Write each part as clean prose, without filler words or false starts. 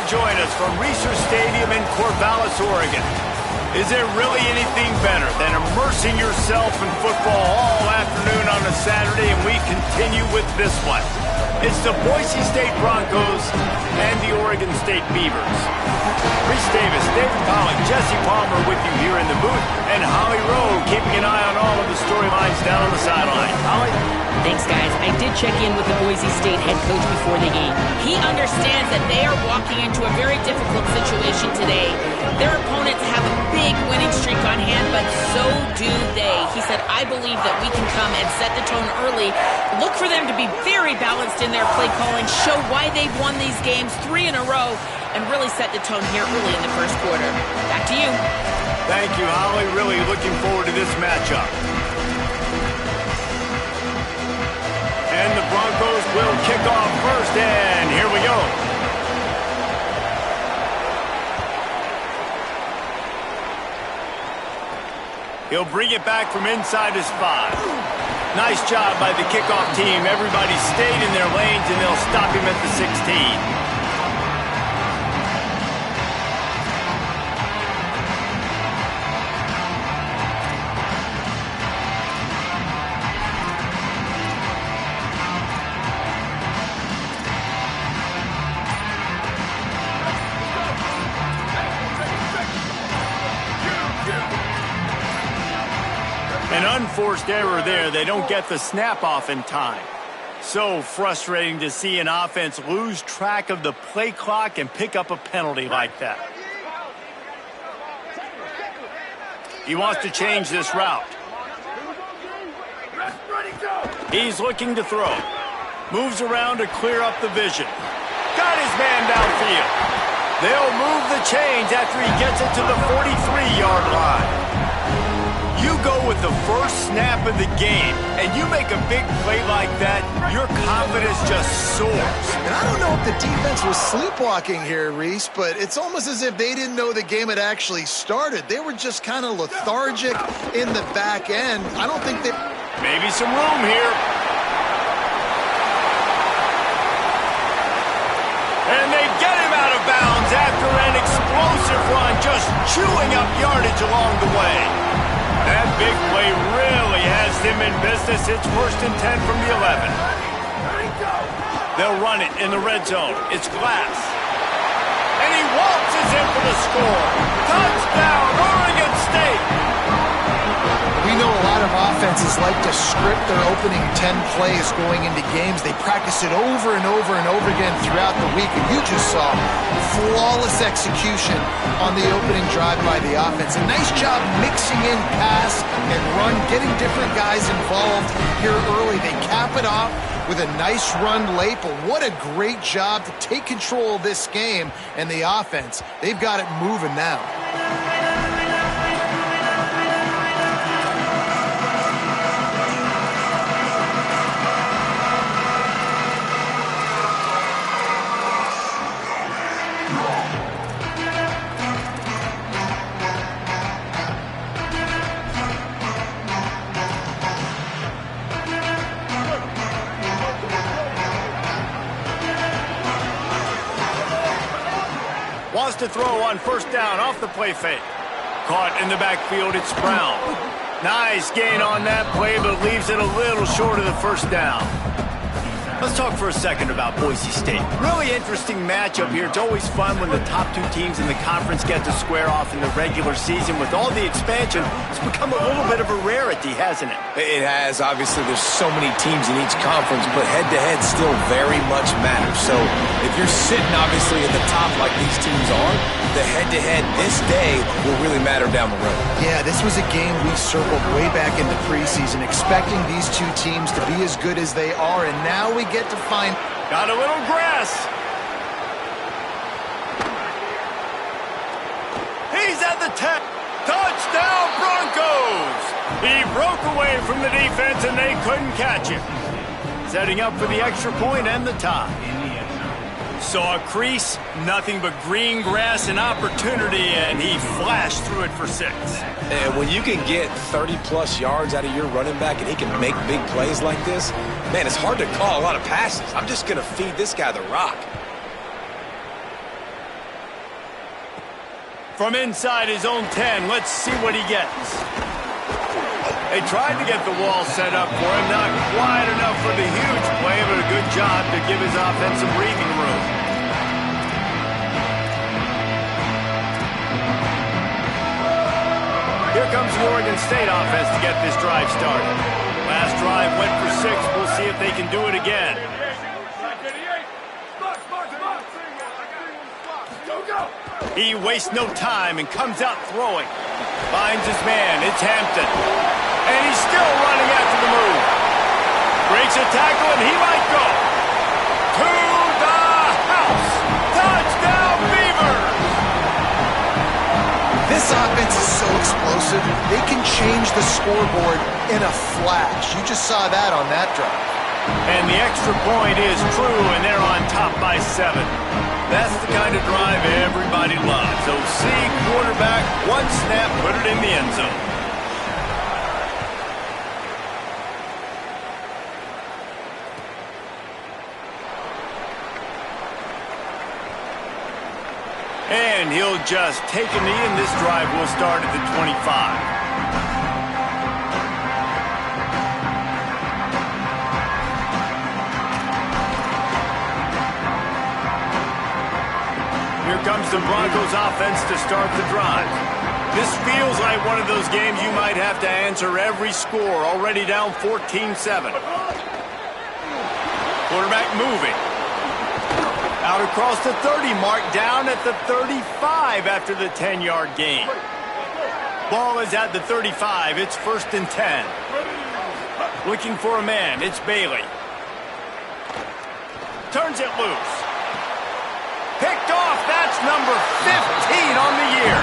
join us from Research Stadium in Corvallis, Oregon. Is there really anything better than immersing yourself in football all afternoon on a Saturday? And we continue with this one. It's the Boise State Broncos and the Oregon State Beavers. Reese Davis, David Pollock, Jesse Palmer with you here in the booth, and Holly Rowe keeping an eye on all of the storylines down on the sideline. Holly? Thanks, guys. I did check in with the Boise State head coach before the game. He understands that they are walking into a very difficult situation today. Their opponents have a big winning streak on hand, but so do they. He said, I believe that we can come and set the tone early. Look for them to be very balanced in their play calling, show why they've won these games 3 in a row, and really set the tone here early in the first quarter. Back to you. Thank you, Holly. Really looking forward to this matchup. And the Broncos will kick off first, and here we go. He'll bring it back from inside his 5. Nice job by the kickoff team. Everybody stayed in their lanes, and they'll stop him at the 16. An unforced error there. They don't get the snap off in time. So frustrating to see an offense lose track of the play clock and pick up a penalty like that. He wants to change this route. He's looking to throw. Moves around to clear up the vision. Got his man downfield. They'll move the chains after he gets it to the 43-yard line. You go with the first snap of the game, and you make a big play like that, your confidence just soars. And I don't know if the defense was sleepwalking here, Reese, but it's almost as if they didn't know the game had actually started. They were just kind of lethargic in the back end. I don't think they... Maybe some room here. And they get him out of bounds after an explosive run, just chewing up yardage along the way. That big play really has him in business. It's 1st and 10 from the 11. They'll run it in the red zone. It's Glass. And he waltzes in for the score. Touchdown, Oregon State. We know a lot of offenses like to script their opening 10 plays going into games. They practice it over and over and over again throughout the week, and you just saw flawless execution on the opening drive by the offense. A nice job mixing in pass and run, getting different guys involved here early. They cap it off with a nice run late, but what a great job to take control of this game and the offense. They've got it moving now. Wants to throw on first down off the play fake. Caught in the backfield, it's Brown. Nice gain on that play, but leaves it a little short of the first down. Let's talk for a second about Boise State. Really interesting matchup here. It's always fun when the top 2 teams in the conference get to square off in the regular season. With all the expansion, it's become a little bit of a rarity, hasn't it? It has. Obviously, there's so many teams in each conference, but head-to-head still very much matters. So if you're sitting, obviously, at the top like these teams are, the head-to-head this day will really matter down the road. Yeah, this was a game we circled way back in the preseason, expecting these 2 teams to be as good as they are, and now we get to find... Got a little grass. He's at the 10. Touchdown, Broncos! He broke away from the defense, and they couldn't catch him. Setting up for the extra point and the tie. Saw a crease, nothing but green grass and opportunity, and he flashed through it for 6. And when you can get 30-plus yards out of your running back and he can make big plays like this, man, it's hard to call a lot of passes. I'm just going to feed this guy the rock. From inside his own 10, let's see what he gets. They tried to get the wall set up for him, not quite enough for the huge play, but a good job to give his offense some breathing room. Here comes the Oregon State offense to get this drive started. Last drive went for 6. We'll see if they can do it again. He wastes no time and comes out throwing. Finds his man. It's Hampton. And he's still running after the move. Breaks a tackle, and he might go. To the house. Touchdown, Beavers! This offense is so explosive, they can change the scoreboard in a flash. You just saw that on that drive. And the extra point is true, and they're on top by 7. That's the kind of drive everybody loves. OC quarterback, one snap, put it in the end zone. And he'll just take a knee, and this drive will start at the 25. Here comes the Broncos offense to start the drive. This feels like one of those games you might have to answer every score. Already down 14-7. Quarterback moving. Out across the 30 mark, down at the 35 after the 10-yard gain. Ball is at the 35. It's 1st and 10. Looking for a man. It's Bailey. Turns it loose. Picked off. That's number 15 on the year.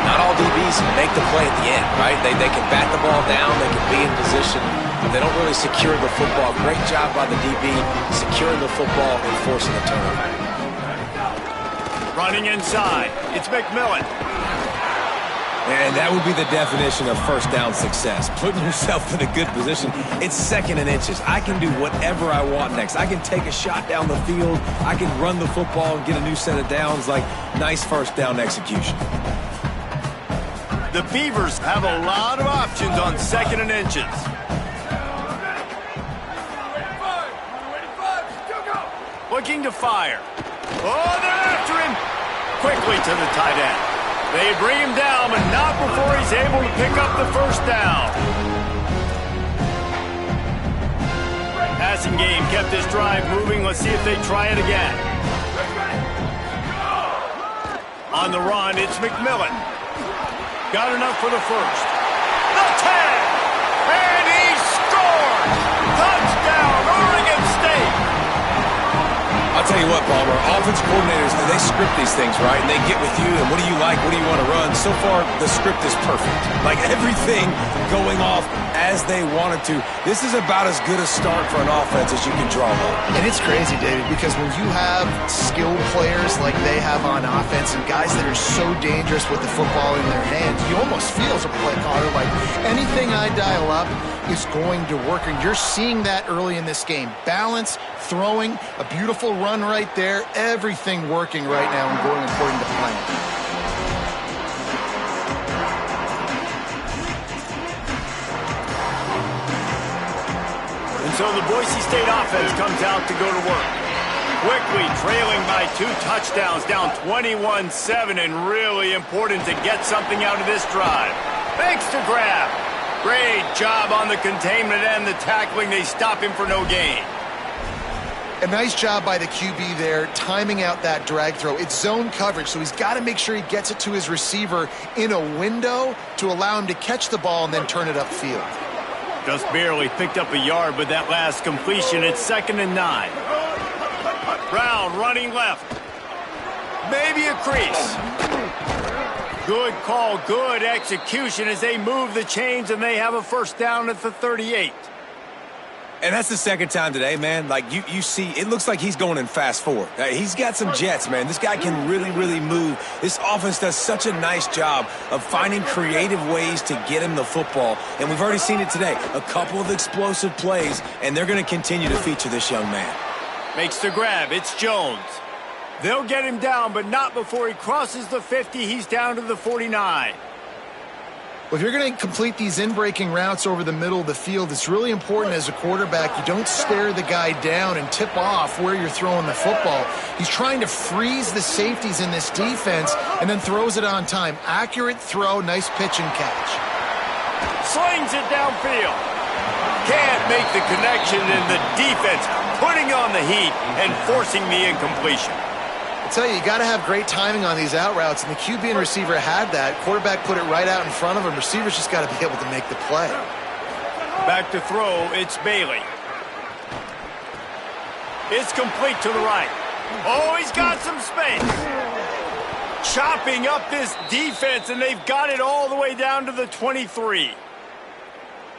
Not all DBs make the play at the end, right? They can bat the ball down. They can be in position. But they don't really secure the football. Great job by the DB securing the football and forcing the turnover. Running inside. It's McMillan. And that would be the definition of first down success. Putting yourself in a good position. It's 2nd and inches. I can do whatever I want next. I can take a shot down the field. I can run the football and get a new set of downs. Like, nice first down execution. The Beavers have a lot of options on 2nd and inches. Looking to fire. Oh, they're after him. Quickly to the tight end. They bring him down, but not before he's able to pick up the first down. Passing game kept this drive moving. Let's see if they try it again. On the run, it's McMillan. Got enough for the first. The 10! And he scores! Touchdown, Oregon State! I'll tell you what, Palmer, offense coordinators, they script these things, right? And they get with you, and what do you like, what do you want to run? So far, the script is perfect. Like, everything going off as they wanted to. This is about as good a start for an offense as you can draw up. And it's crazy, David, because when you have skilled players like they have on offense and guys that are so dangerous with the football in their hands, you almost feel as a play caller like anything I dial up is going to work. And you're seeing that early in this game. Balance, throwing, a beautiful run right there, everything working right now and going according to plan. And so the Boise State offense comes out to go to work. Quickly trailing by 2 touchdowns, down 21-7, and really important to get something out of this drive. Thanks to Grab. Great job on the containment and the tackling. They stop him for no gain. A nice job by the QB there, timing out that drag throw. It's zone coverage, so he's got to make sure he gets it to his receiver in a window to allow him to catch the ball and then turn it upfield. Just barely picked up a yard with that last completion. It's 2nd and 9. Brown running left. Maybe a crease. Good call, good execution as they move the chains and they have a first down at the 38. And that's the 2nd time today, man. Like, you see, it looks like he's going in fast forward. He's got some jets, man. This guy can really, really move. This offense does such a nice job of finding creative ways to get him the football. And we've already seen it today. A couple of explosive plays, and they're going to continue to feature this young man. Makes the grab. It's Jones. They'll get him down, but not before he crosses the 50. He's down to the 49. Well, if you're going to complete these in-breaking routes over the middle of the field, it's really important as a quarterback you don't stare the guy down and tip off where you're throwing the football. He's trying to freeze the safeties in this defense and then throws it on time. Accurate throw, nice pitch and catch. Slings it downfield. Can't make the connection, and the defense putting on the heat and forcing the incompletion. I tell you got to have great timing on these out routes, and the QB and receiver had that. Quarterback put it right out in front of him. Receivers just got to be able to make the play. Back to throw, it's Bailey. It's complete to the right. Oh, he's got some space. Chopping up this defense, and they've got it all the way down to the 23.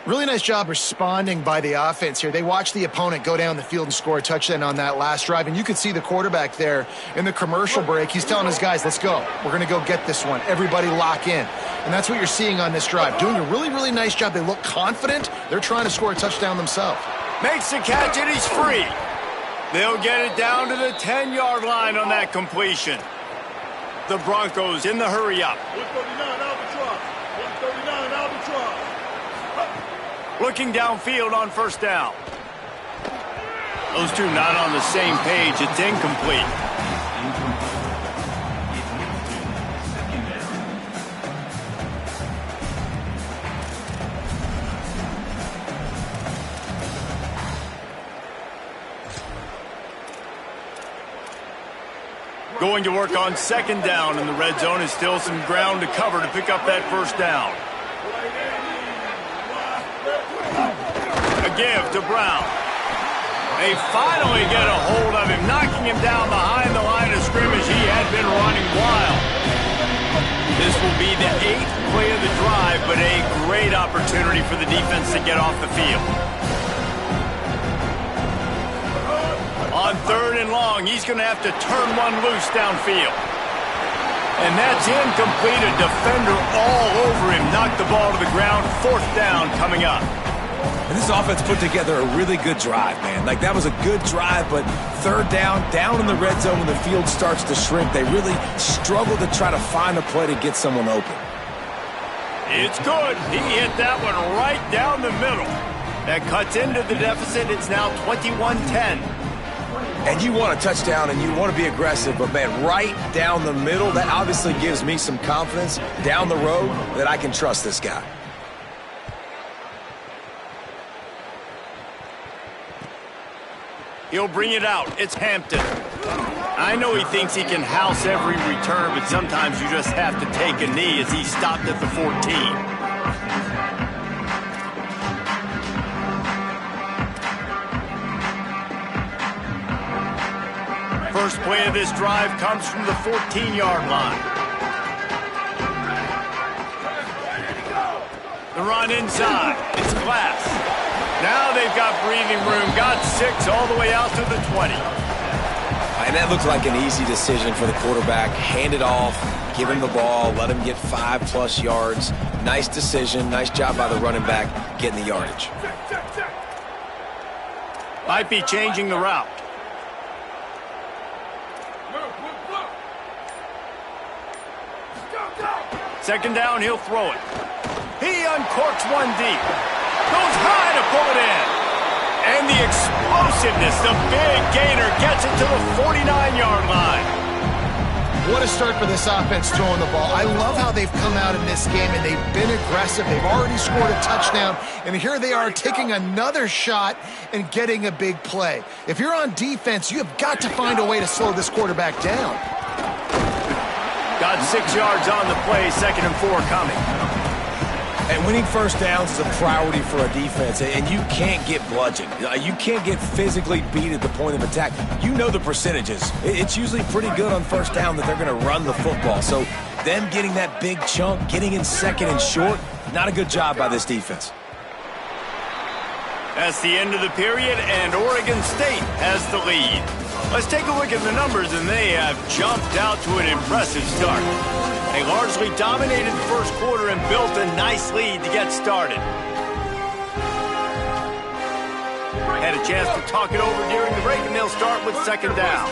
Really nice job responding by the offense here. They watched the opponent go down the field and score a touchdown on that last drive, and you could see the quarterback there in the commercial break. He's telling his guys, let's go. We're going to go get this one. Everybody lock in. And that's what you're seeing on this drive. Doing a really, really nice job. They look confident. They're trying to score a touchdown themselves. Makes the catch, and he's free. They'll get it down to the 10-yard line on that completion. The Broncos in the hurry-up. 139 Albatross. 139 Albatross. Looking downfield on first down. Those two not on the same page. It's incomplete. Going to work on second down, and the red zone is still some ground to cover to pick up that first down. A give to Brown. They finally get a hold of him, knocking him down behind the line of scrimmage. He had been running wild. This will be the 8th play of the drive, but a great opportunity for the defense to get off the field. On third and long, he's going to have to turn one loose downfield. And that's incomplete. A defender all over him. Knocked the ball to the ground. Fourth down coming up. And this offense put together a really good drive, man. Like, that was a good drive, but third down in the red zone when the field starts to shrink, they really struggle to try to find a play to get someone open. It's good. He hit that one right down the middle. That cuts into the deficit. It's now 21-10. And you want a touchdown and you want to be aggressive, but, man, right down the middle, that obviously gives me some confidence down the road that I can trust this guy. He'll bring it out. It's Hampton. I know he thinks he can house every return, but sometimes you just have to take a knee as he stopped at the 14. First play of this drive comes from the 14-yard line. The run inside. It's Glass. Now they've got breathing room. Got 6 all the way out to the 20. And that looked like an easy decision for the quarterback. Hand it off, give him the ball, let him get 5+ yards. Nice decision. Nice job by the running back getting the yardage. Might be changing the route. Second down, he'll throw it. He uncorks one deep. Goes high to pull it in. And the explosiveness, the big gainer gets it to the 49-yard line. What a start for this offense throwing the ball. I love how they've come out in this game, and they've been aggressive. They've already scored a touchdown, and here they are taking another shot and getting a big play. If you're on defense, you have got to find a way to slow this quarterback down. Got 6 yards on the play, 2nd and 4 coming. And winning first downs is a priority for a defense, and you can't get bludgeoned. You can't get physically beat at the point of attack. You know the percentages. It's usually pretty good on first down that they're going to run the football. So them getting that big chunk, getting in 2nd and short, not a good job by this defense. That's the end of the period, and Oregon State has the lead. Let's take a look at the numbers, and they have jumped out to an impressive start. They largely dominated the first quarter and built a nice lead to get started. Had a chance to talk it over during the break, and they'll start with second down.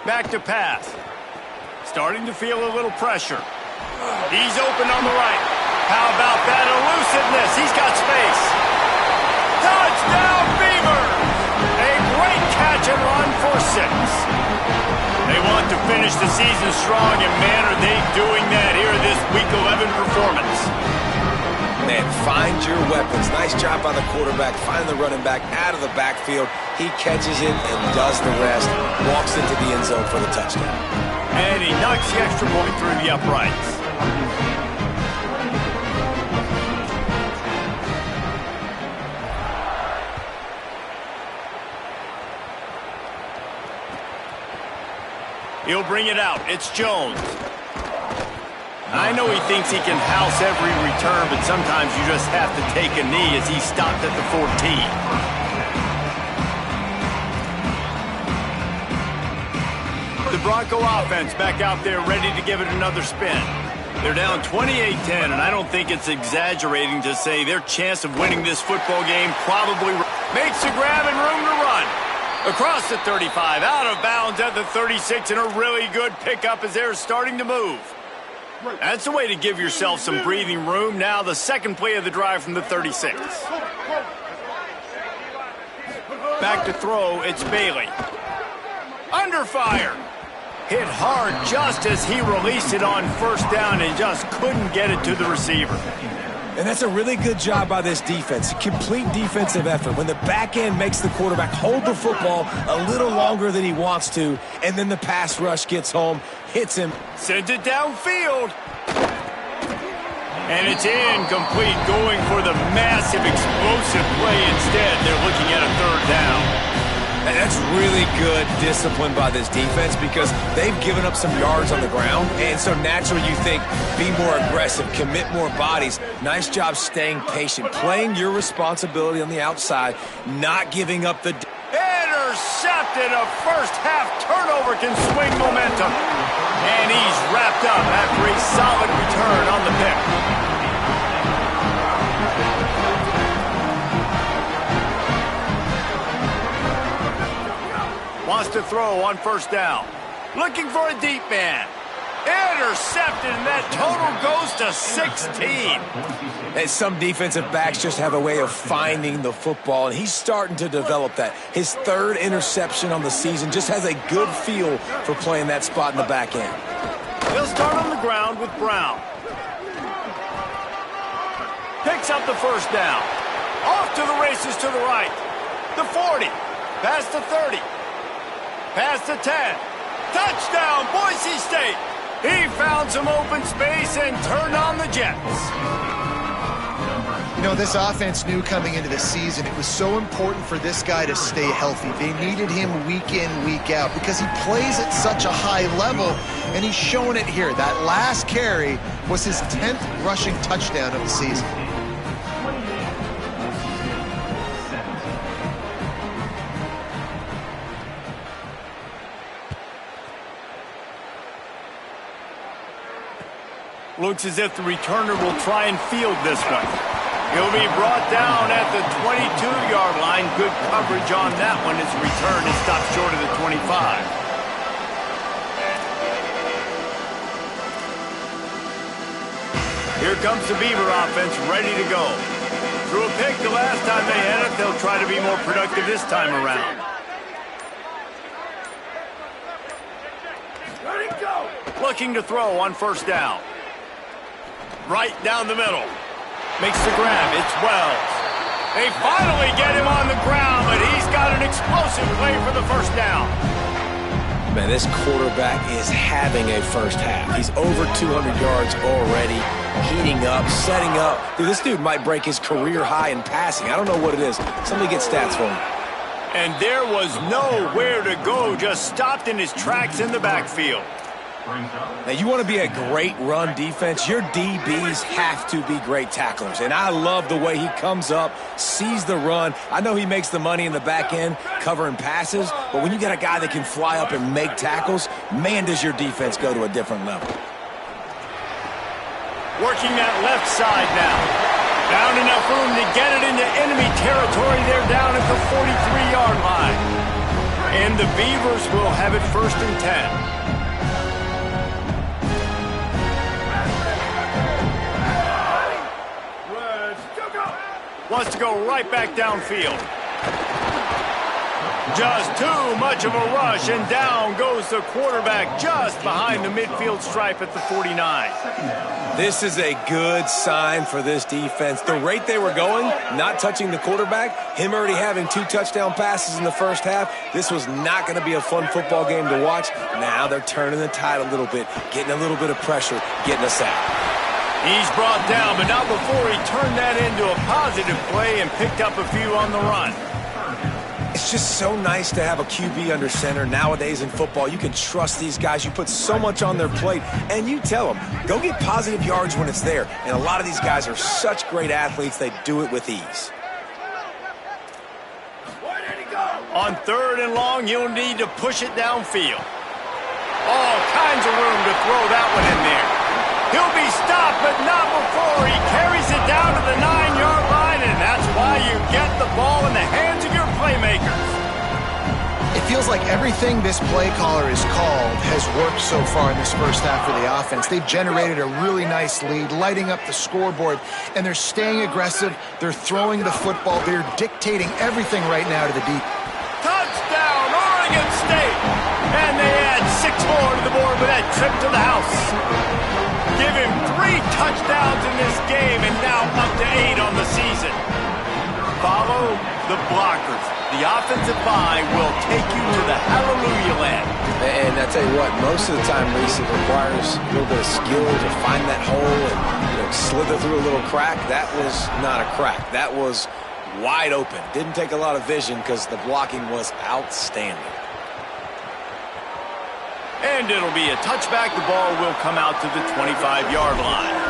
Back to pass. Starting to feel a little pressure. He's open on the right. How about that elusiveness? He's got space. Touchdown, Beavers! A great catch and run for 6. They want to finish the season strong, and man, are they doing that here in this Week 11 performance. Man, find your weapons. Nice job by the quarterback, finding the running back out of the backfield. He catches it and does the rest. Walks into the end zone for the touchdown. And he knocks the extra point through the uprights. He'll bring it out. It's Jones. I know he thinks he can house every return, but sometimes you just have to take a knee as he stopped at the 14. The Bronco offense back out there ready to give it another spin. They're down 28-10, and I don't think it's exaggerating to say their chance of winning this football game probably makes the grab and room to run. Across the 35, out of bounds at the 36, and a really good pickup as they're starting to move. That's a way to give yourself some breathing room. Now the second play of the drive from the 36. Back to throw, it's Bailey. Under fire. Hit hard just as he released it on first down and just couldn't get it to the receiver. And that's a really good job by this defense. Complete defensive effort. When the back end makes the quarterback hold the football a little longer than he wants to, and then the pass rush gets home, hits him. Sends it downfield. And it's incomplete, going for the massive explosive play instead. They're looking at a 3rd down. And that's really good discipline by this defense because they've given up some yards on the ground. And so naturally you think, be more aggressive, commit more bodies. Nice job staying patient, playing your responsibility on the outside, not giving up the... Intercepted. A first-half turnover can swing momentum. And he's wrapped up after a solid return on the pick. Wants to throw on first down. Looking for a deep man. Intercepted, and that total goes to 16. And some defensive backs just have a way of finding the football, and he's starting to develop that. His 3rd interception on the season, just has a good feel for playing that spot in the back end. He'll start on the ground with Brown. Picks up the first down. Off to the races to the right. The 40. Past the 30. Past the 10. Touchdown, Boise State. He found some open space and turned on the Jets. You know, this offense knew coming into the season it was so important for this guy to stay healthy. They needed him week in, week out because he plays at such a high level, and he's showing it here. That last carry was his 10th rushing touchdown of the season. Looks as if the returner will try and field this one. He'll be brought down at the 22-yard line. Good coverage on that one. His return is stopped short of the 25. Here comes the Beaver offense ready to go. Threw a pick the last time they had it. They'll try to be more productive this time around. Looking to throw on first down. Right down the middle. Makes the grab. It's Wells. They finally get him on the ground, but he's got an explosive play for the first down. Man, this quarterback is having a first half. He's over 200 yards already, heating up, setting up. Dude, this dude might break his career high in passing. I don't know what it is. Somebody get stats for him. And there was nowhere to go, just stopped in his tracks in the backfield. Now, you want to be a great run defense, your DBs have to be great tacklers. And I love the way he comes up, sees the run. I know he makes the money in the back end covering passes, but when you got a guy that can fly up and make tackles, man, does your defense go to a different level. Working that left side now. Found enough room to get it into enemy territory. They're down at the 43-yard line. And the Beavers will have it 1st and 10. Wants to go right back downfield. Just too much of a rush, and down goes the quarterback just behind the midfield stripe at the 49. This is a good sign for this defense. The rate they were going, not touching the quarterback, him already having 2 touchdown passes in the first half, this was not going to be a fun football game to watch. Now they're turning the tide a little bit, getting a little bit of pressure, getting us out. He's brought down, but not before he turned that into a positive play and picked up a few on the run. It's just so nice to have a QB under center. Nowadays in football, you can trust these guys. You put so much on their plate, and you tell them, go get positive yards when it's there. And a lot of these guys are such great athletes, they do it with ease. On 3rd and long, you'll need to push it downfield. All kinds of room to throw that one in there. He'll be stopped, but not before he carries it down to the 9-yard line, and that's why you get the ball in the hands of your playmakers. It feels like everything this play caller has called has worked so far in this first half for the offense. They've generated a really nice lead, lighting up the scoreboard, and they're staying aggressive. They're throwing the football. They're dictating everything right now to the deep. Touchdown, Oregon State! And they add 6 more to the board with that trip to the house. Give him 3 touchdowns in this game, and now up to 8 on the season. Follow the blockers. The offensive line will take you to the hallelujah land. And I tell you what, most of the time, Reese, it requires a little bit of skill to find that hole and slither through a little crack. That was not a crack. That was wide open. Didn't take a lot of vision because the blocking was outstanding. And it'll be a touchback. The ball will come out to the 25-yard line.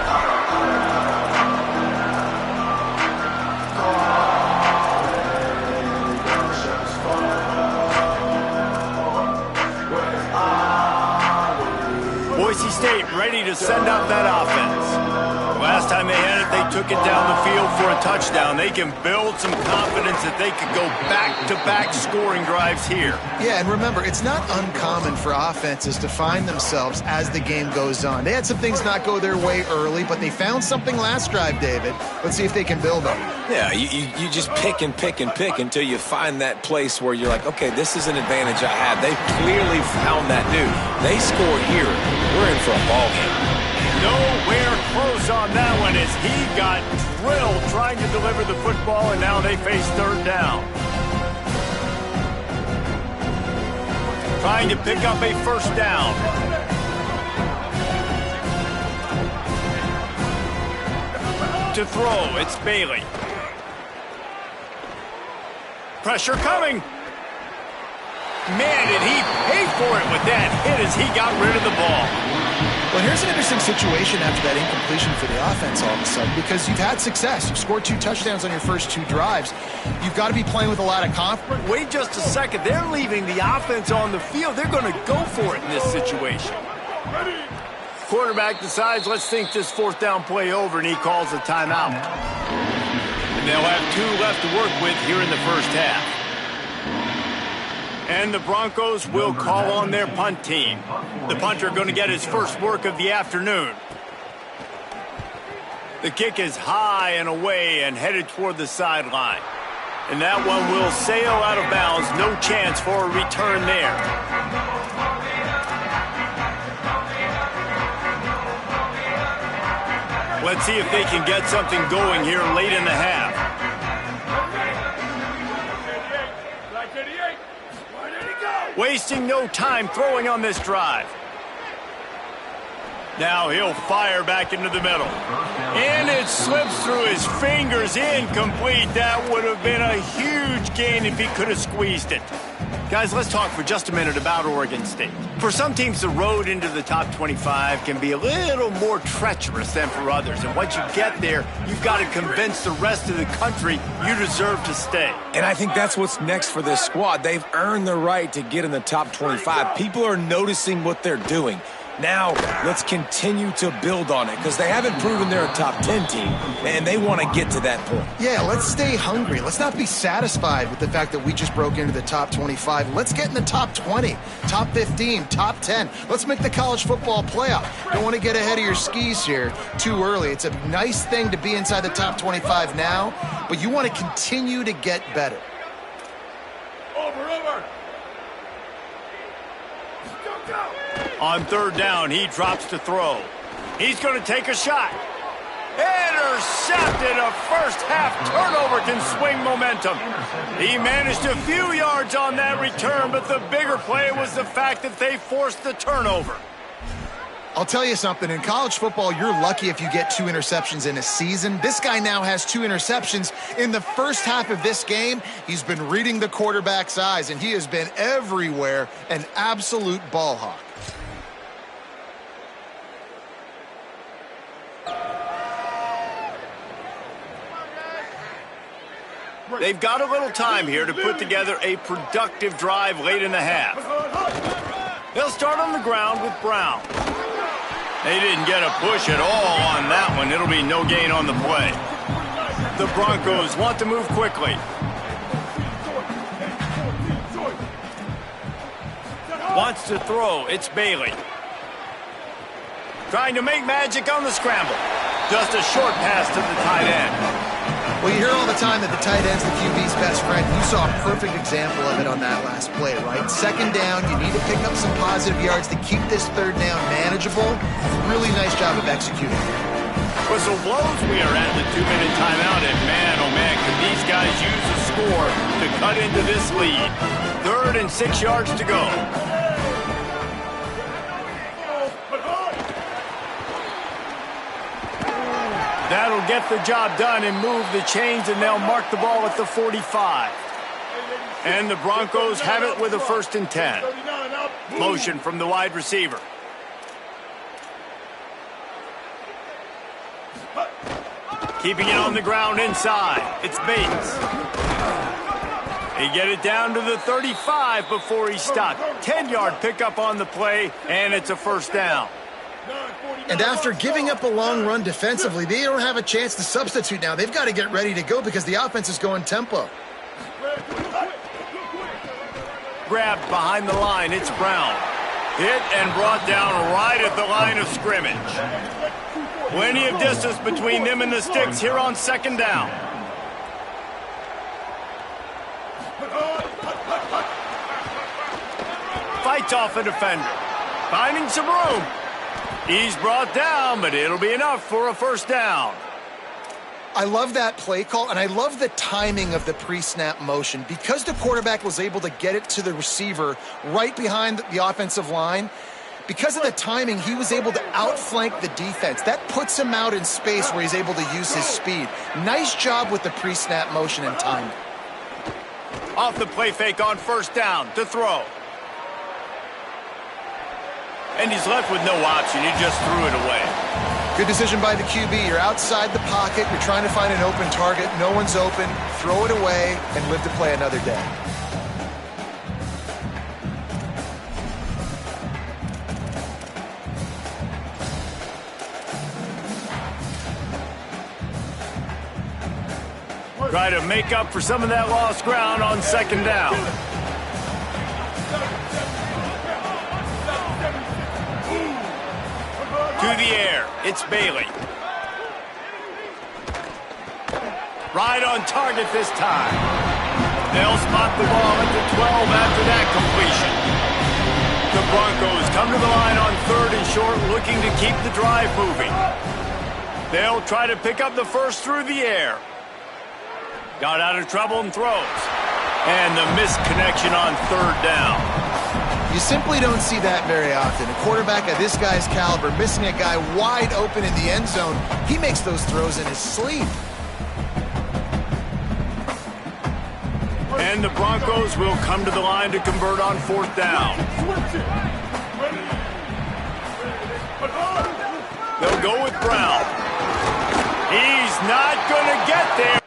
Boise State ready to send out that offense. Last time they had it, they took it down the field for a touchdown. They can build some confidence that they could go back-to-back scoring drives here. Yeah, and remember, it's not uncommon for offenses to find themselves as the game goes on. They had some things not go their way early, but they found something last drive, David. Let's see if they can build on it. Yeah, you just pick and pick and pick until you find that place where you're like, okay, this is an advantage I have. They clearly found that dude. They scored here. We're in for a ball game. Nowhere close on that one as he got drilled trying to deliver the football, and now they face 3rd down. Trying to pick up a 1st down. To throw, it's Bailey. Pressure coming. Man, did he pay for it with that hit as he got rid of the ball. Well, here's an interesting situation after that incompletion for the offense all of a sudden, because you've had success. You've scored 2 touchdowns on your first 2 drives. You've got to be playing with a lot of confidence. Wait just a second. They're leaving the offense on the field. They're going to go for it in this situation. Quarterback decides, let's think this 4th down play over, and he calls a timeout. And they'll have 2 left to work with here in the first half. And the Broncos will call on their punt team. The punter going to get his first work of the afternoon. The kick is high and away and headed toward the sideline. And that one will sail out of bounds. No chance for a return there. Let's see if they can get something going here late in the half. Wasting no time throwing on this drive. Now he'll fire back into the middle. And it slips through his fingers, incomplete. That would have been a huge gain if he could have squeezed it. Guys, let's talk for just a minute about Oregon State. For some teams, the road into the top 25 can be a little more treacherous than for others. And once you get there, you've got to convince the rest of the country you deserve to stay. And I think that's what's next for this squad. They've earned the right to get in the top 25. People are noticing what they're doing. Now, let's continue to build on it because they haven't proven they're a top 10 team, and they want to get to that point. Yeah, let's stay hungry. Let's not be satisfied with the fact that we just broke into the top 25. Let's get in the top 20, top 15, top 10. Let's make the college football playoff. Don't want to get ahead of your skis here too early. It's a nice thing to be inside the top 25 now, but you want to continue to get better. Over. Go. On third down, he drops to throw. He's going to take a shot. Intercepted. A first-half turnover can swing momentum. He managed a few yards on that return, but the bigger play was the fact that they forced the turnover. I'll tell you something. In college football, you're lucky if you get 2 interceptions in a season. This guy now has 2 interceptions. In the first half of this game, he's been reading the quarterback's eyes, and he has been everywhere, an absolute ball hawk. They've got a little time here to put together a productive drive late in the half. They'll start on the ground with Brown. They didn't get a push at all on that one. It'll be no gain on the play. The Broncos want to move quickly. Wants to throw. It's Bailey. Trying to make magic on the scramble. Just a short pass to the tight end. Well, you hear all the time that the tight end's the QB's best friend. You saw a perfect example of it on that last play, right? Second down, you need to pick up some positive yards to keep this third down manageable. Really nice job of executing. Whistle blows. We are at the 2-minute timeout, and man, oh man, could these guys use a score to cut into this lead. 3rd and 6 yards to go. That'll get the job done and move the chains, and they'll mark the ball at the 45. And the Broncos have it with a 1st and 10. Motion from the wide receiver. Keeping it on the ground inside. It's Bates. He get it down to the 35 before he's stopped. 10-yard pickup on the play, and it's a 1st down. And after giving up a long run defensively, they don't have a chance to substitute now. They've got to get ready to go because the offense is going tempo. Grabbed behind the line, it's Brown. Hit and brought down right at the line of scrimmage. Plenty of distance between them and the sticks here on 2nd down. Fights off a defender. Finding some room. He's brought down, but it'll be enough for a 1st down. I love that play call, and I love the timing of the pre-snap motion. Because the quarterback was able to get it to the receiver right behind the offensive line, because of the timing, he was able to outflank the defense. That puts him out in space where he's able to use his speed. Nice job with the pre-snap motion and timing. Off the play fake on 1st down to throw. And he's left with no option. He just threw it away. Good decision by the QB. You're outside the pocket. You're trying to find an open target. No one's open. Throw it away and live to play another day. Try to make up for some of that lost ground on 2nd down. To the air, it's Bailey. Right on target this time. They'll spot the ball at the 12 after that completion. The Broncos come to the line on 3rd and short, looking to keep the drive moving. They'll try to pick up the 1st through the air. Got out of trouble and throws. And the missed connection on 3rd down. You simply don't see that very often. A quarterback of this guy's caliber missing a guy wide open in the end zone. He makes those throws in his sleep. And the Broncos will come to the line to convert on 4th down. They'll go with Brown. He's not going to get there.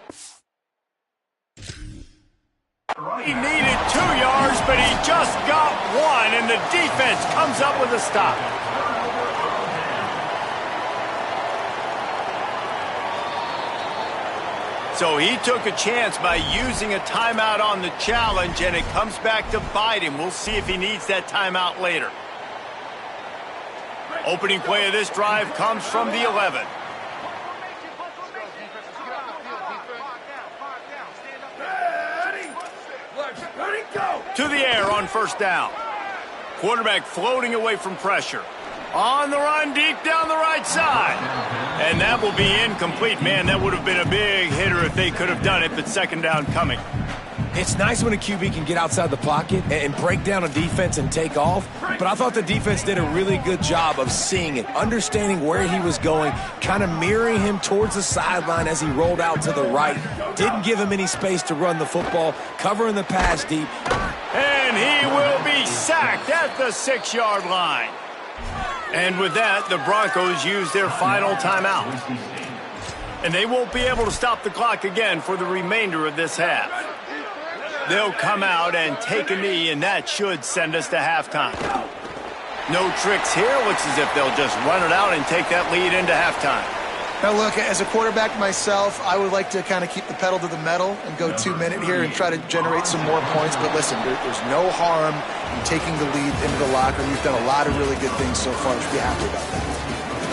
He needed 2 yards, but he just got 1, and the defense comes up with a stop. So he took a chance by using a timeout on the challenge, and it comes back to bite him. We'll see if he needs that timeout later. Opening play of this drive comes from the 11. To the air on first down. Quarterback floating away from pressure. On the run, deep down the right side. And that will be incomplete. Man, that would have been a big hitter if they could have done it, but second down coming. It's nice when a QB can get outside the pocket and break down a defense and take off, but I thought the defense did a really good job of seeing it, understanding where he was going, kind of mirroring him towards the sideline as he rolled out to the right. Didn't give him any space to run the football, covering the pass deep. And he will be sacked at the 6-yard line. And with that, the Broncos use their final timeout. And they won't be able to stop the clock again for the remainder of this half. They'll come out and take a knee, and that should send us to halftime. No tricks here. Looks as if they'll just run it out and take that lead into halftime. Now, look, as a quarterback myself, I would like to kind of keep the pedal to the metal and go 2-minute here and try to generate some more points. But listen, there's no harm in taking the lead into the locker room. You've done a lot of really good things so far. You should be happy about that.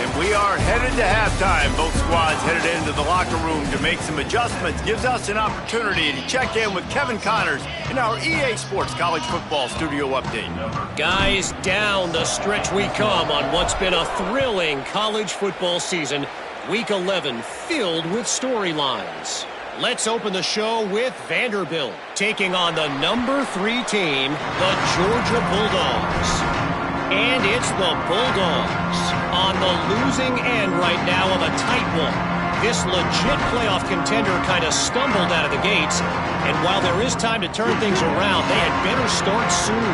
And we are headed to halftime. Both squads headed into the locker room to make some adjustments. Gives us an opportunity to check in with Kevin Connors in our EA Sports College Football Studio Update. Guys, down the stretch we come on what's been a thrilling college football season. Week 11 filled with storylines. Let's open the show with Vanderbilt taking on the number 3 team, the Georgia Bulldogs. And it's the Bulldogs on the losing end right now of a tight one. This legit playoff contender kind of stumbled out of the gates, and while there is time to turn things around, they had better start soon.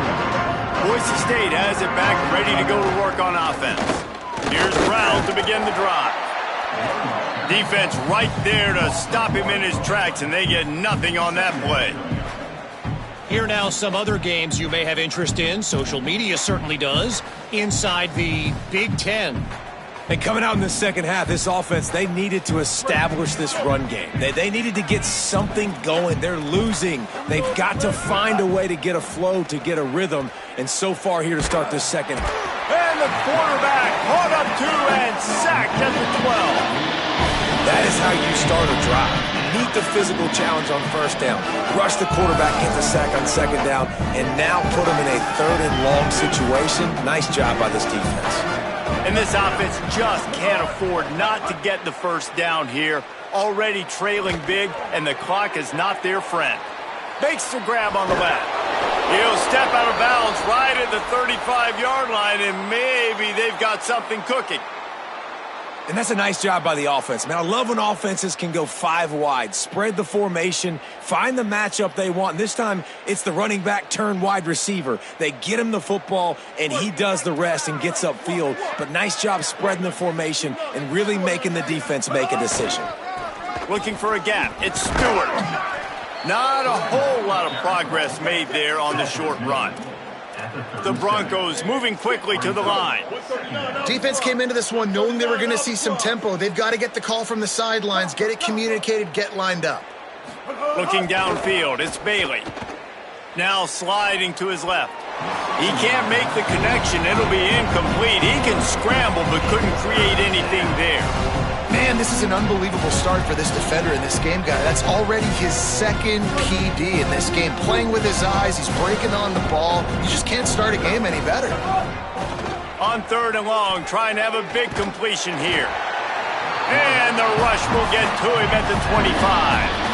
Boise State has it back, ready to go to work on offense. Here's Brown to begin the drive. Defense right there to stop him in his tracks, and they get nothing on that play. Here now some other games you may have interest in. Social media certainly does. Inside the Big Ten. And coming out in the second half, this offense, they needed to establish this run game. They needed to get something going. They're losing. They've got to find a way to get a flow, to get a rhythm. And so far here to start this second. And the quarterback caught up 2 and sacked at the 12. That is how you start a drive. Meet the physical challenge on first down. Rush the quarterback, get the sack on second down, and now put him in a 3rd and long situation. Nice job by this defense. And this offense just can't afford not to get the first down here. Already trailing big, and the clock is not their friend. Makes the grab on the left. He'll step out of bounds right at the 35-yard line, and maybe they've got something cooking. And that's a nice job by the offense. Man, I love when offenses can go 5 wide, spread the formation, find the matchup they want. And this time, it's the running back turn wide receiver. They get him the football, and he does the rest and gets upfield. But nice job spreading the formation and really making the defense make a decision. Looking for a gap. It's Stewart. Not a whole lot of progress made there on the short run. The Broncos moving quickly to the line. Defense came into this one knowing they were going to see some tempo. They've got to get the call from the sidelines, get it communicated, get lined up. Looking downfield, it's Bailey. Now sliding to his left. He can't make the connection. It'll be incomplete. He can scramble but couldn't create anything there. Man, this is an unbelievable start for this defender in this game, guy. That's already his 2nd PD in this game. Playing with his eyes, he's breaking on the ball. You just can't start a game any better. On 3rd and long, trying to have a big completion here. And the rush will get to him at the 25.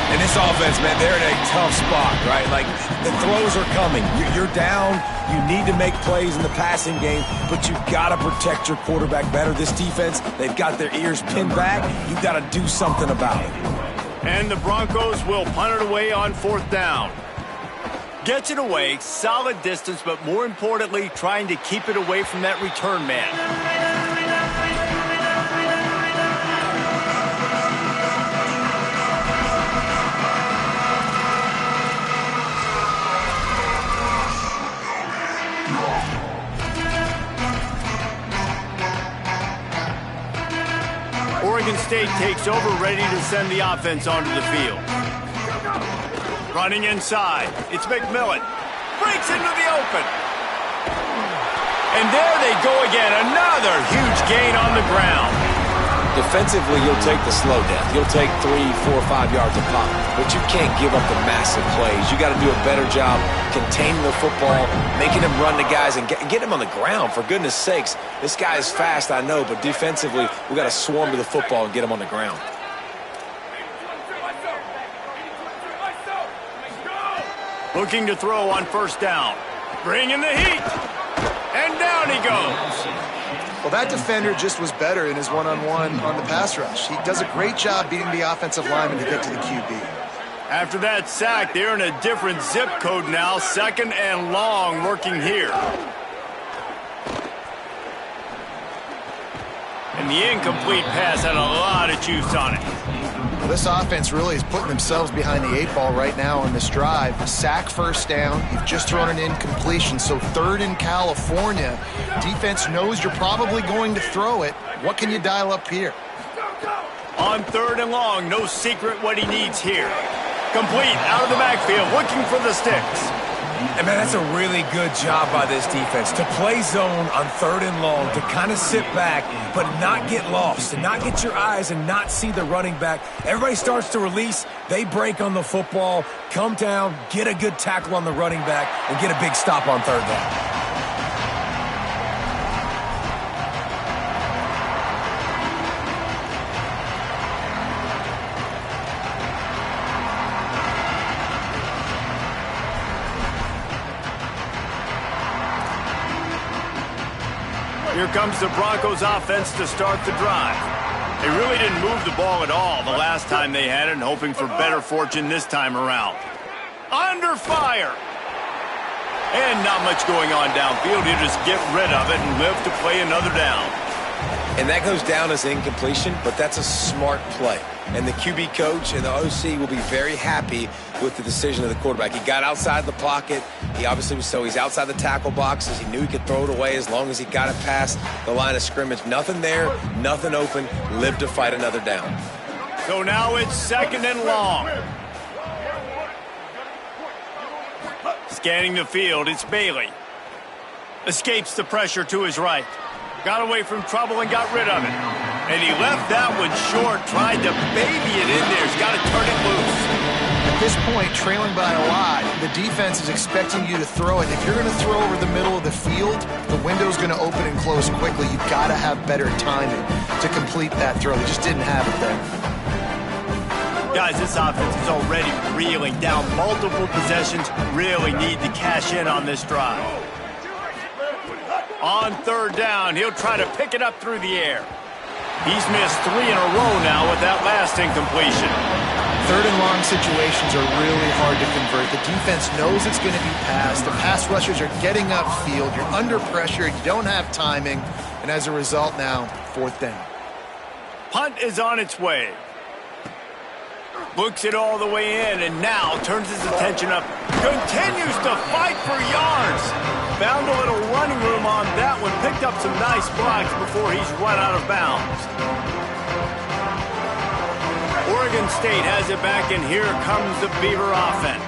And this offense, man, they're in a tough spot, right? Like, the throws are coming. You're down. You need to make plays in the passing game, but you've got to protect your quarterback better. This defense, they've got their ears pinned back. You've got to do something about it. And the Broncos will punt it away on 4th down. Gets it away, solid distance, but more importantly, trying to keep it away from that return man. Oregon State takes over, ready to send the offense onto the field. Running inside, it's McMillan. Breaks into the open. And there they go again, another huge gain on the ground. Defensively, you'll take the slow death. You'll take 3, 4, 5 yards a pop, but you can't give up the massive plays. You got to do a better job containing the football, making him run to guys, and get him on the ground, for goodness sakes. This guy is fast, I know, but defensively, we got to swarm to the football and get him on the ground. Looking to throw on first down. Bringing the heat. And down he goes. Well, that defender just was better in his one-on-one on the pass rush. He does a great job beating the offensive lineman to get to the QB. After that sack, they're in a different zip code now. 2nd and long working here. And the incomplete pass had a lot of juice on it. Well, this offense really is putting themselves behind the 8 ball right now on this drive. Sack, first down. You've just thrown an incompletion, so 3rd in California. Defense knows you're probably going to throw it. What can you dial up here? On 3rd and long, no secret what he needs here. Complete, out of the backfield, looking for the sticks. And, man, that's a really good job by this defense to play zone on 3rd and long, to kind of sit back but not get lost, and not get your eyes and not see the running back. Everybody starts to release. They break on the football, come down, get a good tackle on the running back, and get a big stop on 3rd down. Here comes the Broncos offense to start the drive. They really didn't move the ball at all the last time they had it, and hoping for better fortune this time around. Under fire. And not much going on downfield. You just get rid of it and live to play another down. And that goes down as incompletion, but that's a smart play. And the QB coach and the OC will be very happy with the decision of the quarterback. He got outside the pocket. He obviously was he's outside the tackle boxes. He knew he could throw it away as long as he got it past the line of scrimmage. Nothing there, nothing open. Live to fight another down. So now it's 2nd and long. Scanning the field, it's Bailey. Escapes the pressure to his right. Got away from trouble and got rid of it. And he left that one short, tried to baby it in there. He's got to turn it loose. At this point, trailing by a lot, the defense is expecting you to throw it. If you're going to throw over the middle of the field, the window's going to open and close quickly. You've got to have better timing to complete that throw. They just didn't have it there. Guys, this offense is already reeling down multiple possessions. Really need to cash in on this drive. On 3rd down, he'll try to pick it up through the air. He's missed 3 in a row now with that last incompletion. 3rd and long situations are really hard to convert. The defense knows it's going to be passed. The pass rushers are getting upfield. You're under pressure. You don't have timing. And as a result now, 4th down. Punt is on its way. Looks it all the way in, and now turns his attention up. Continues to fight for yards. Found a little running room on that one. Picked up some nice blocks before he's run out of bounds. Oregon State has it back, and here comes the Beaver offense.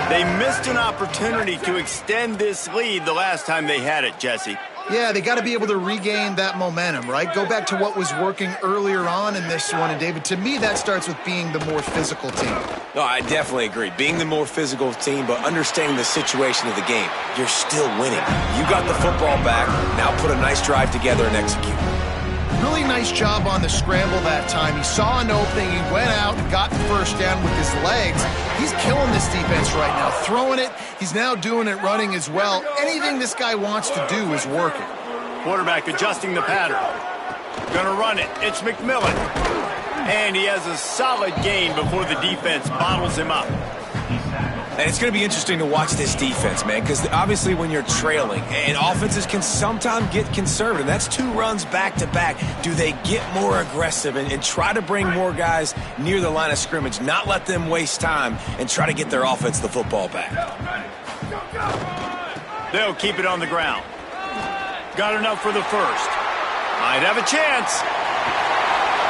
They missed an opportunity to extend this lead the last time they had it, Jesse. Yeah, they got to be able to regain that momentum, right? Go back to what was working earlier on in this one. And, David, to me, that starts with being the more physical team. No, I definitely agree. Being the more physical team, but understanding the situation of the game. You're still winning. You got the football back. Now put a nice drive together and execute. Really nice job on the scramble that time. He saw an opening. He went out and got the first down with his legs. He's killing this defense right now. Throwing it. He's now doing it running as well. Anything this guy wants to do is working. Quarterback adjusting the pattern. Gonna run it. It's McMillan. And he has a solid gain before the defense bottles him up. And it's going to be interesting to watch this defense, man, because obviously when you're trailing, and offenses can sometimes get conservative. That's 2 runs back-to-back. Do they get more aggressive and try to bring more guys near the line of scrimmage, not let them waste time, and try to get their offense the football back? They'll keep it on the ground. Got enough for the first. Might have a chance.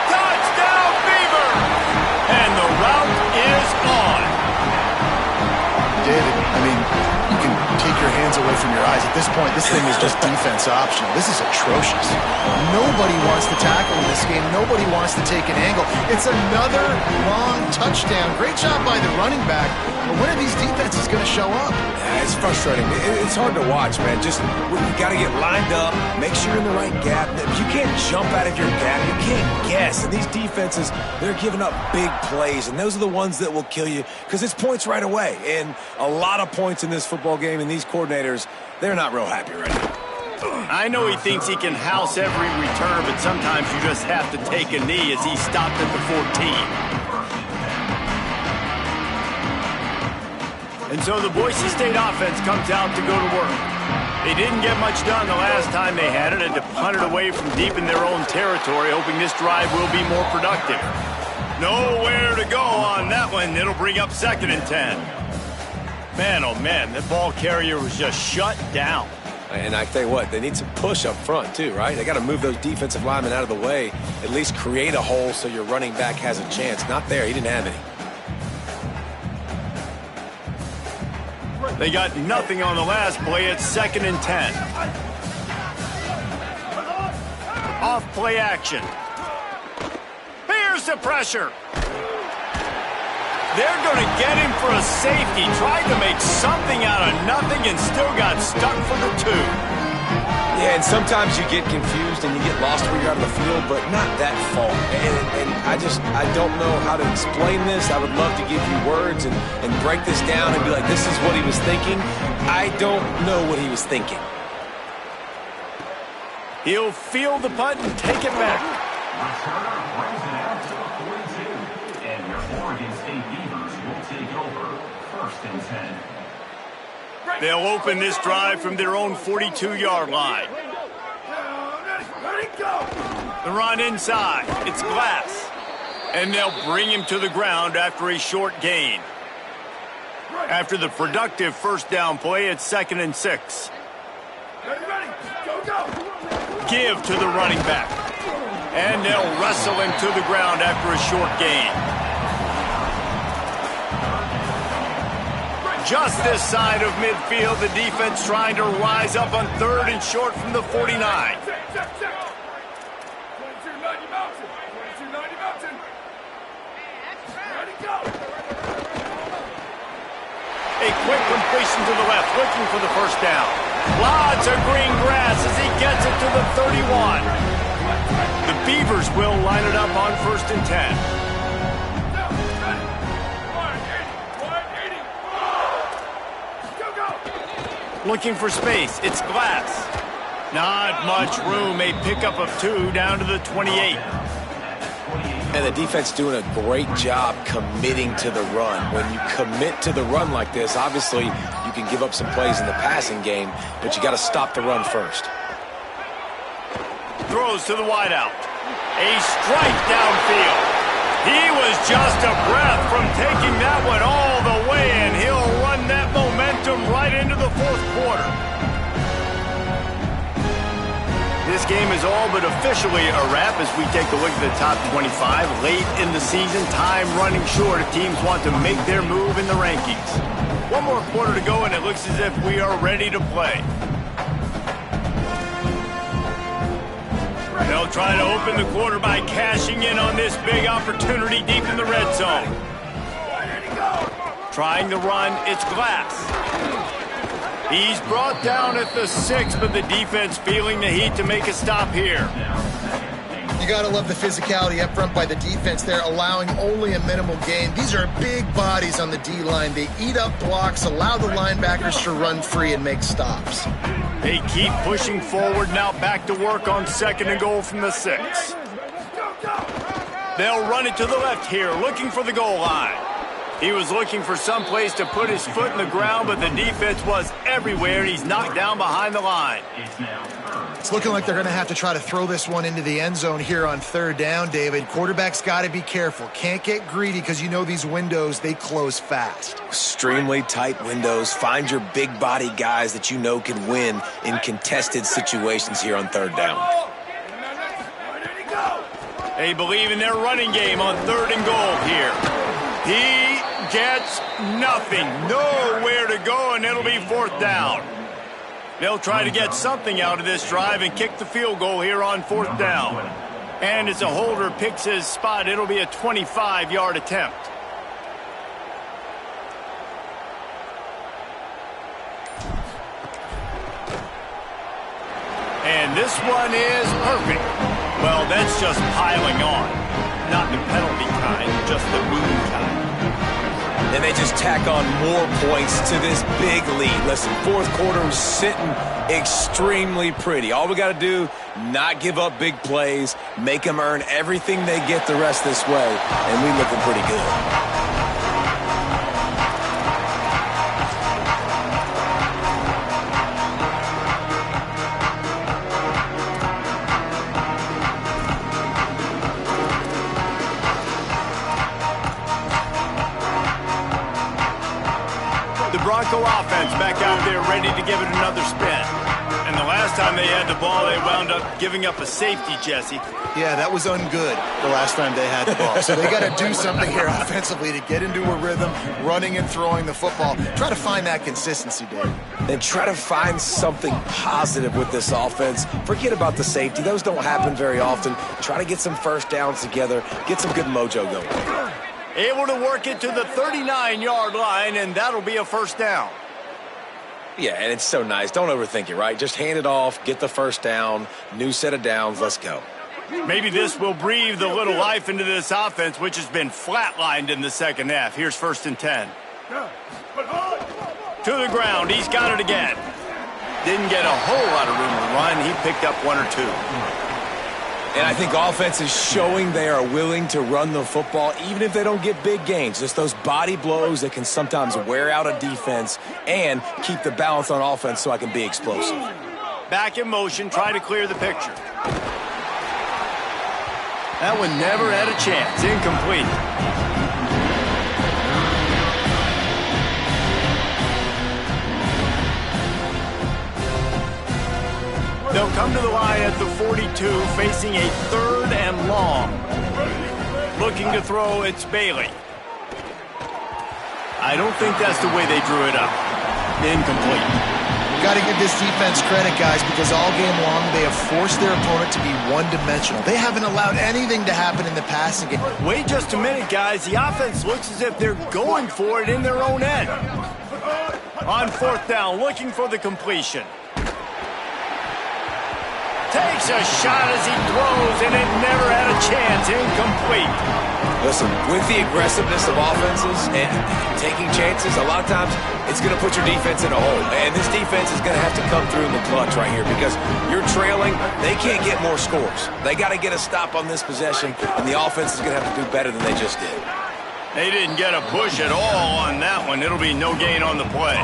Touchdown! Route is on. David, I mean, you can take your hands away from your eyes. At this point, this thing is just defense optional. This is atrocious. Nobody wants to tackle in this game. Nobody wants to take an angle. It's another long touchdown. Great job by the running back. But when are these defenses going to show up? Yeah, it's frustrating. It's hard to watch, man. Just, you got to get lined up, make sure you're in the right gap. If you can't jump out of your gap, you can't guess. And these defenses, they're giving up big plays, and those are the ones that will kill you because it's points right away. And a lot of points in this football game, and these coordinators, they're not real happy right now. I know he thinks he can house every return, but sometimes you just have to take a knee as he stopped at the 14. And so the Boise State offense comes out to go to work. They didn't get much done the last time they had it, and to punt it away from deep in their own territory, hoping this drive will be more productive. Nowhere to go on that one. It'll bring up 2nd and 10. Man, oh man, that ball carrier was just shut down. And I tell you what, they need some push up front too, right? They got to move those defensive linemen out of the way, at least create a hole so your running back has a chance. Not there. He didn't have any. They got nothing on the last play. It's 2nd and 10. Off play action. Here's the pressure. They're going to get him for a safety. Tried to make something out of nothing and still got stuck for the 2. Yeah, and sometimes you get confused and you get lost where you're out of the field, but not that far. And I don't know how to explain this. I would love to give you words and break this down and be like, this is what he was thinking. I don't know what he was thinking. He'll field the punt and take it back. Returner brings it out to the 42. And your Oregon State Beavers will take over 1st and 10. They'll open this drive from their own 42-yard line. The run inside. It's Glass. And they'll bring him to the ground after a short gain. After the productive first down play, it's 2nd and 6. Give to the running back. And they'll wrestle him to the ground after a short gain. Just this side of midfield, the defense trying to rise up on 3rd and short from the 49. A quick completion to the left, looking for the first down. Lots of green grass as he gets it to the 31. The Beavers will line it up on 1st and 10. Looking for space. It's Glass. Not much room. A pickup of 2 down to the 28. And the defense doing a great job committing to the run. When you commit to the run like this, obviously you can give up some plays in the passing game, but you got to stop the run first. Throws to the wideout. A strike downfield. He was just a breath from taking that one all the way, and he'll run that momentum right into the 4th quarter. This game is all but officially a wrap as we take a look at the top 25. Late in the season, time running short if teams want to make their move in the rankings. One more quarter to go, and it looks as if we are ready to play. They'll try to open the quarter by cashing in on this big opportunity deep in the red zone. Trying to run, it's Glass. He's brought down at the 6, but the defense feeling the heat to make a stop here. You got to love the physicality up front by the defense there, allowing only a minimal gain. These are big bodies on the D-line. They eat up blocks, allow the linebackers to run free and make stops. They keep pushing forward, now back to work on 2nd and goal from the 6. They'll run it to the left here, looking for the goal line. He was looking for some place to put his foot in the ground, but the defense was everywhere, and he's knocked down behind the line. It's looking like they're going to have to try to throw this one into the end zone here on 3rd down, David. Quarterback's got to be careful. Can't get greedy because you know these windows, they close fast. Extremely tight windows. Find your big body guys that you know can win in contested situations here on 3rd down. They believe in their running game on 3rd and goal here. He gets nothing. Nowhere to go, and it'll be 4th down. They'll try to get something out of this drive and kick the field goal here on 4th down. And as a holder picks his spot, it'll be a 25-yard attempt. And this one is perfect. Well, that's just piling on. Not the penalty kind, just the mean kind. And they just tack on more points to this big lead. Listen, 4th quarter was sitting extremely pretty. All we got to do, not give up big plays, make them earn everything they get the rest this way, and we looking pretty good. Bronco offense back out there ready to give it another spin. And the last time they had the ball, they wound up giving up a safety, Jesse. Yeah, that was ungood the last time they had the ball. So they got to do something here offensively to get into a rhythm, running and throwing the football. Try to find that consistency, Dave. And try to find something positive with this offense. Forget about the safety. Those don't happen very often. Try to get some first downs together, get some good mojo going. Able to work it to the 39-yard line, and that'll be a 1st down. Yeah, and it's so nice. Don't overthink it, right? Just hand it off, get the 1st down, new set of downs, let's go. Maybe this will breathe a little life into this offense, which has been flatlined in the 2nd half. Here's 1st and 10. To the ground, he's got it again. Didn't get a whole lot of room to run. He picked up 1 or 2. And I think offense is showing they are willing to run the football, even if they don't get big gains. Just those body blows that can sometimes wear out a defense and keep the balance on offense so I can be explosive. Back in motion, try to clear the picture. That one never had a chance. Incomplete. They'll come to the line at the 42, facing a 3rd and long. Looking to throw, it's Bailey. I don't think that's the way they drew it up. Incomplete. Got to give this defense credit, guys, because all game long they have forced their opponent to be one-dimensional. They haven't allowed anything to happen in the passing game. Wait just a minute, guys. The offense looks as if they're going for it in their own end. On 4th down, looking for the completion. Takes a shot as he throws, and it never had a chance. Incomplete. Listen, with the aggressiveness of offenses and taking chances, a lot of times it's going to put your defense in a hole. And this defense is going to have to come through in the clutch right here because you're trailing. They can't get more scores. They got to get a stop on this possession, and the offense is going to have to do better than they just did. They didn't get a push at all on that one. It'll be no gain on the play.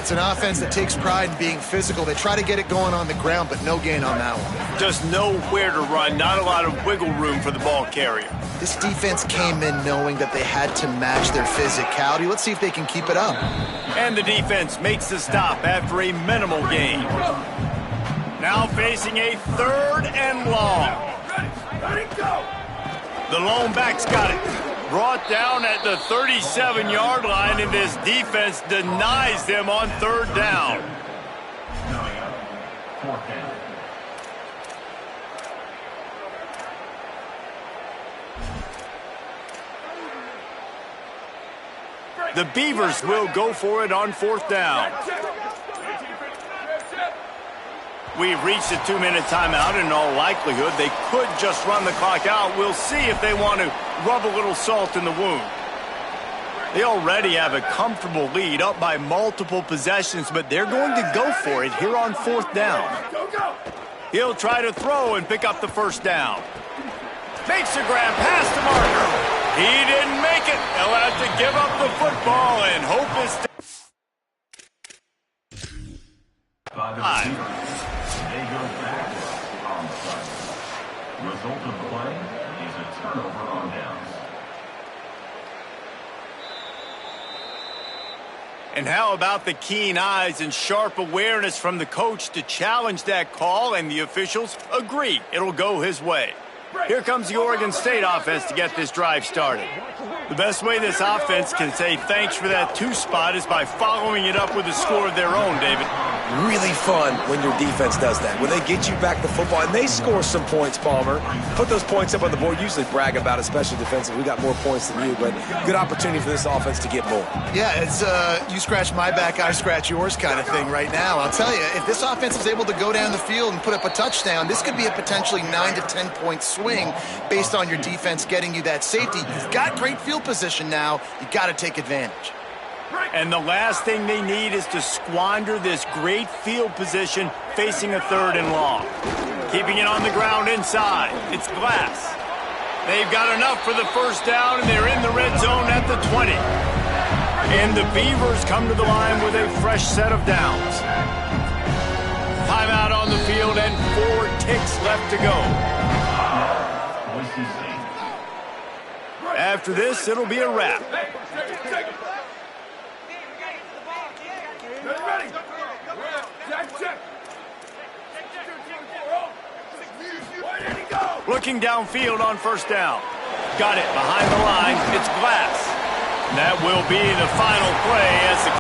It's an offense that takes pride in being physical. They try to get it going on the ground, but no gain on that one. Just nowhere to run, not a lot of wiggle room for the ball carrier. This defense came in knowing that they had to match their physicality. Let's see if they can keep it up. And the defense makes the stop after a minimal gain. Now facing a 3rd and long. Ready, go! The lone back's got it. Brought down at the 37-yard line, and this defense denies them on 3rd down. Coming up, 4th down. The Beavers will go for it on 4th down. We've reached a 2-minute timeout. In all likelihood, they could just run the clock out. We'll see if they want to rub a little salt in the wound. They already have a comfortable lead, up by multiple possessions, but they're going to go for it here on 4th down. He'll try to throw and pick up the 1st down. Makes a grab past the marker. He didn't make it. They'll have to give up the football and hope is... They go back on the play. Result of the play is a turnover on downs. And how about the keen eyes and sharp awareness from the coach to challenge that call, and the officials agree it'll go his way. Here comes the Oregon State offense to get this drive started. The best way this offense can say thanks for that 2 spot is by following it up with a score of their own, David. Really fun when your defense does that, when they get you back the football, and they score some points, Palmer. Put those points up on the board. Usually brag about it, especially defensive. We got more points than you, but good opportunity for this offense to get more. Yeah, it's you scratch my back, I scratch yours kind of thing right now. I'll tell you, if this offense is able to go down the field and put up a touchdown, this could be a potentially 9 to 10 point swing based on your defense getting you that safety. You've got great field position now. You got to take advantage. And the last thing they need is to squander this great field position facing a 3rd and long. Keeping it on the ground inside. It's Glass. They've got enough for the first down, and they're in the red zone at the 20. And the Beavers come to the line with a fresh set of downs. Timeout on the field and 4 ticks left to go. After this, it'll be a wrap. Looking downfield on first down. Got it behind the line. It's Glass. That will be the final play as the